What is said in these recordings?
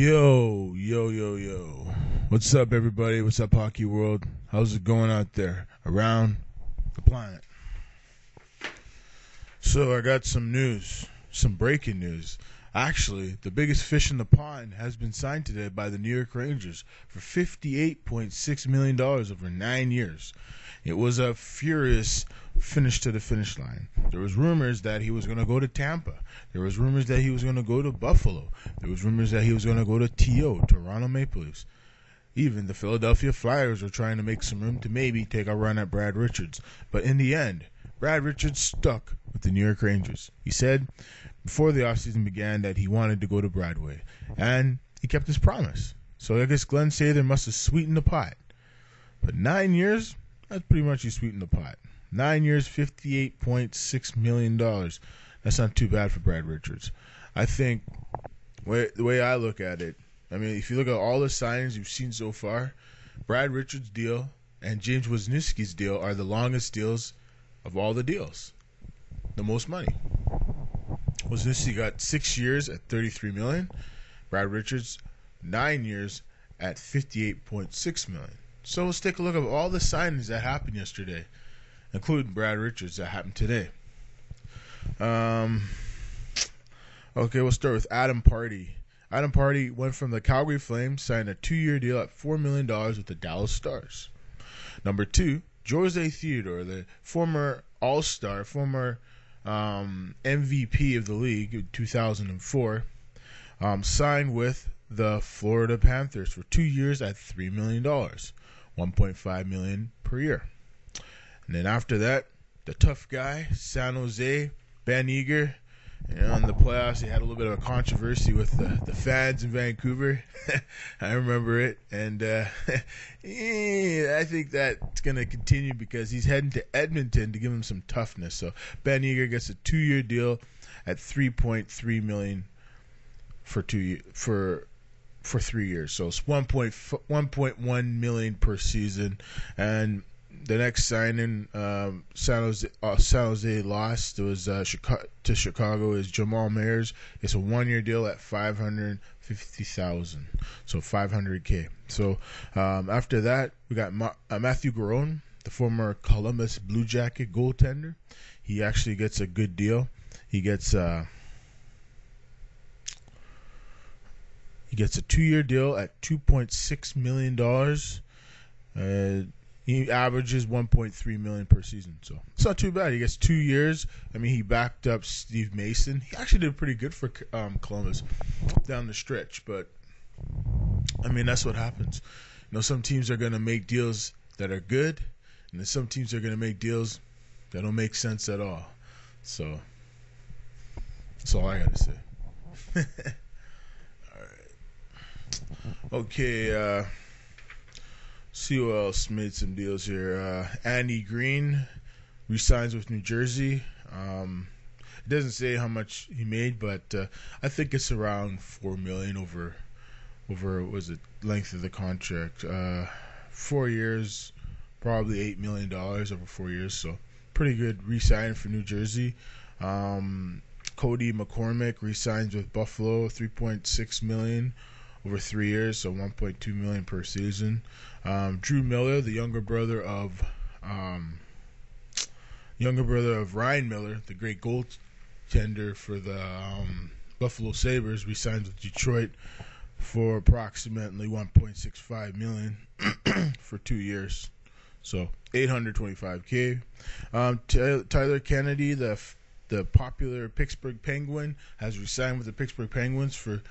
Yo, yo, yo, yo. What's up, everybody? What's up, hockey world? How's it going out there around the planet? So, I got some news, some breaking news. Actually, the biggest fish in the pond has been signed today by the New York Rangers for $58.6 million over 9 years. It was a furious finish to the finish line. There was rumors that he was going to go to Tampa. There was rumors that he was going to go to Buffalo. There was rumors that he was going to go to Toronto Maple Leafs. Even the Philadelphia Flyers were trying to make some room to maybe take a run at Brad Richards. But in the end, Brad Richards stuck with the New York Rangers. He said before the offseason began that he wanted to go to Broadway. And he kept his promise. So I guess Glenn Sather must have sweetened the pot. But 9 years, that's pretty much he sweetened the pot. 9 years, $58.6 million. That's not too bad for Brad Richards. I think the way I look at it, I mean, if you look at all the signings you've seen so far, Brad Richards' deal and James Wisniewski's deal are the longest deals of all the deals. The most money. Wisniewski got 6 years at $33 million. Brad Richards, 9 years at $58.6 million. So let's take a look at all the signings that happened yesterday, including Brad Richards that happened today. Okay, we'll start with Adam Party. Adam Party went from the Calgary Flames, signed a 2-year deal at $4 million with the Dallas Stars. Number 2, Jose Theodore, the former All-Star, former MVP of the league in 2004, signed with the Florida Panthers for 2 years at $3 million, $1.5 million per year. And then after that, the tough guy, San Jose, Ben Eager. In the playoffs, he had a little bit of a controversy with the fans in Vancouver. I remember it. And I think that's going to continue because he's heading to Edmonton to give him some toughness. So Ben Eager gets a 2-year deal at $3.3 million for 3 years. So it's $1.1 million per season. And the next signing, San Jose lost. It was to Chicago. Is Jamal Mayers. It's a 1-year deal at $550,000, so $500K. So after that, we got Matthew Garon, the former Columbus Blue Jacket goaltender. He actually gets a good deal. He gets a 2-year deal at $2.6 million. He averages $1.3 million per season, so it's not too bad. He gets 2 years. I mean, he backed up Steve Mason. He actually did pretty good for Columbus down the stretch, but I mean, that's what happens. Some teams are going to make deals that are good, and then some teams are going to make deals that don't make sense at all. So that's all I got to say. All right. Okay. See who else made some deals here. Andy Green re-signs with New Jersey. It doesn't say how much he made, but I think it's around $4 million over was it length of the contract. 4 years, probably $8 million over 4 years. So pretty good re-sign for New Jersey. Cody McCormick re-signs with Buffalo, $3.6 million. Over 3 years, so $1.2 million per season. Drew Miller, the younger brother of Ryan Miller, the great goaltender for the Buffalo Sabres, re-signs with Detroit for approximately $1.65 million for 2 years, so $825K. Tyler Kennedy, the popular Pittsburgh Penguin, has re-signed with the Pittsburgh Penguins for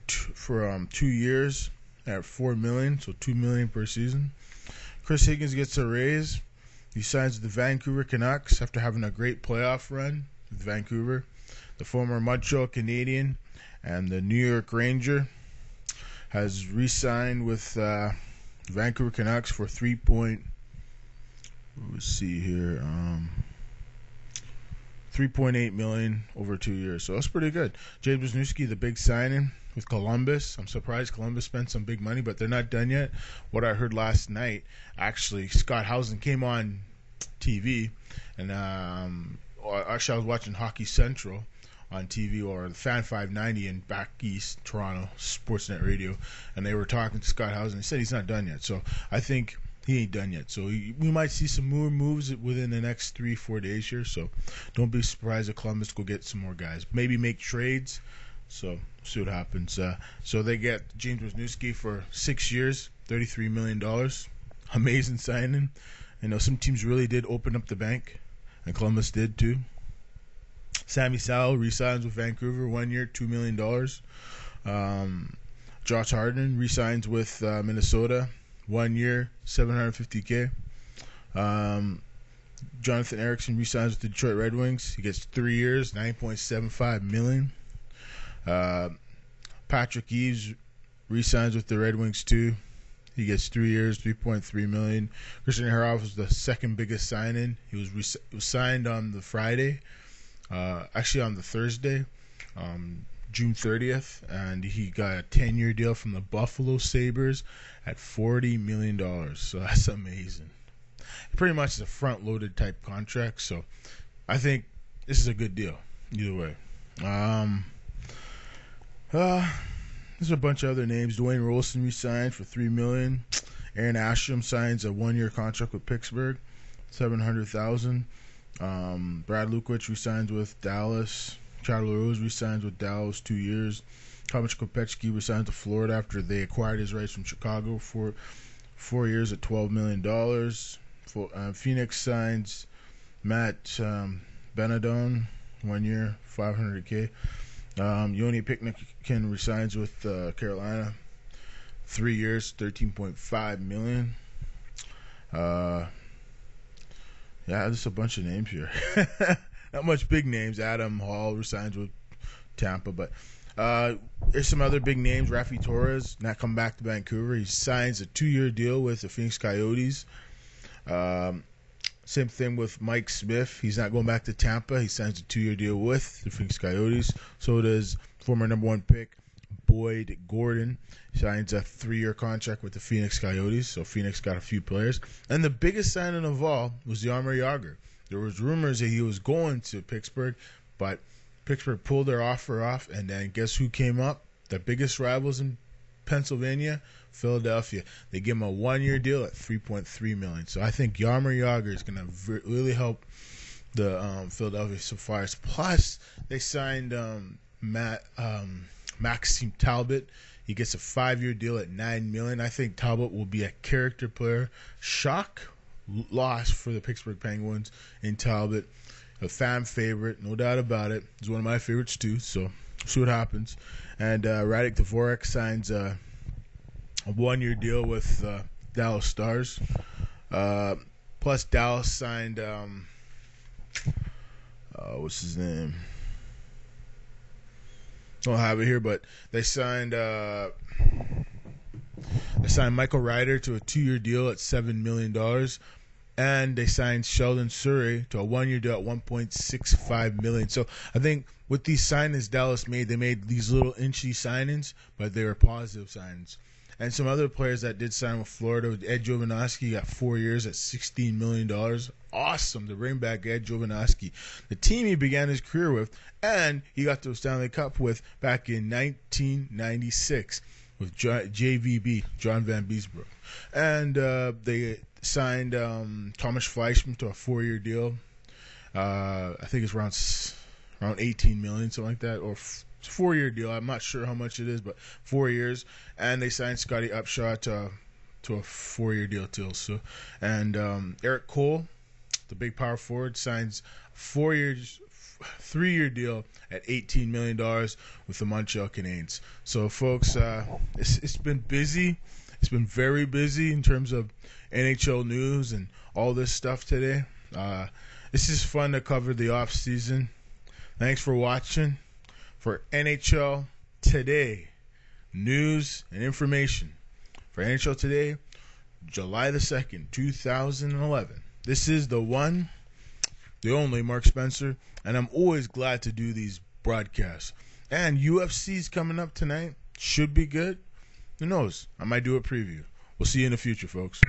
2 years at $4 million, so $2 million per season. Chris Higgins gets a raise. He signs with the Vancouver Canucks after having a great playoff run with Vancouver. The former Montreal Canadian and the New York Ranger has re-signed with Vancouver Canucks for $3.8 million over 2 years. So that's pretty good. James Wisniewski, the big signing with Columbus. I'm surprised Columbus spent some big money, but they're not done yet. What I heard last night, actually, Scott Housen came on TV, and actually I was watching Hockey Central on TV, or the Fan 590 in back east Toronto Sportsnet Radio, and they were talking to Scott Housen. He said he's not done yet, so I think he ain't done yet. So we might see some more moves within the next 3-4 days here. So don't be surprised if Columbus go get some more guys. Maybe make trades. So see what happens. So they get James Wisniewski for 6 years, $33 million. Amazing signing. You know, some teams really did open up the bank, and Columbus did too. Sammy Sal re-signs with Vancouver, 1 year, $2 million. Josh Harden re-signs with Minnesota, 1 year, $750K. Jonathan Erickson re-signs with the Detroit Red Wings. He gets 3 years, $9.75 million. Patrick Eaves re-signs with the Red Wings too. He gets 3 years, $3.3 million. Christian Ehrhoff was the second biggest signing. He was signed on the Friday, actually on the Thursday, June 30th, and he got a 10-year deal from the Buffalo Sabres at $40 million. So that's amazing. Pretty much a front-loaded type contract. So I think this is a good deal either way. There's a bunch of other names. Dwayne Rolson re-signed for $3 million. Aaron Ashram signs a 1-year contract with Pittsburgh, $700,000. Brad Lukowicz re-signs with Dallas. Chad LaRose re-signs with Dallas 2 years. Thomas Kopechki re-signs to Florida after they acquired his rights from Chicago for 4 years at $12 million. Phoenix signs Matt Benadone, 1 year, $500K. Yoni Picnican resigns with Carolina, 3 years, $13.5 million. Yeah, there's a bunch of names here. Not much big names. Adam Hall resigns with Tampa, but there's some other big names. Rafi Torres not come back to Vancouver. He signs a 2-year deal with the Phoenix Coyotes. Same thing with Mike Smith. He's not going back to Tampa. He signs a 2-year deal with the Phoenix Coyotes. So does former number 1 pick Boyd Gordon. He signs a 3-year contract with the Phoenix Coyotes. So Phoenix got a few players. And the biggest signing of all was Jaromir Jagr. There was rumors that he was going to Pittsburgh, but Pittsburgh pulled their offer off. And then guess who came up? The biggest rivals in Pennsylvania, Philadelphia. They give him a 1-year deal at $3.3 million. So I think Jaromir Jagr is going to really help the Philadelphia Flyers. Plus, they signed Maxime Talbot. He gets a 5-year deal at $9 million. I think Talbot will be a character player. Shock loss for the Pittsburgh Penguins in Talbot. A fan favorite, no doubt about it. He's one of my favorites too. So see what happens. And Radek Dvorak signs a 1-year deal with Dallas Stars. Plus, Dallas signed what's his name? Don't have it here, but they signed Michael Ryder to a 2-year deal at $7 million. And they signed Sheldon Surrey to a 1-year deal at $1.65 million. So I think with these signings Dallas made, they made these little inchy signings, but they were positive signings. And some other players that did sign with Florida, Ed Jovanovski got 4 years at $16 million. Awesome to bring back Ed Jovanovski, the team he began his career with, and he got to the Stanley Cup with back in 1996 with JVB, John Van Beesbrook. And they signed Thomas Fleischmann to a 4-year deal. I think it's around $18 million, something like that, or 4-year deal. I'm not sure how much it is, but 4 years. And they signed Scotty Upshaw to a 4-year deal too. So, and Eric Cole, the big power forward, signs 3-year deal at $18 million with the Montreal Canadiens. So, folks, it's been busy. It's been very busy in terms of NHL news and all this stuff today. This is fun to cover the off season. Thanks for watching. For NHL Today news and information, for NHL Today, July the 2nd, 2011. This is the one, the only Mark Spencer, and I'm always glad to do these broadcasts. And UFC's coming up tonight. Should be good. Who knows? I might do a preview. We'll see you in the future, folks.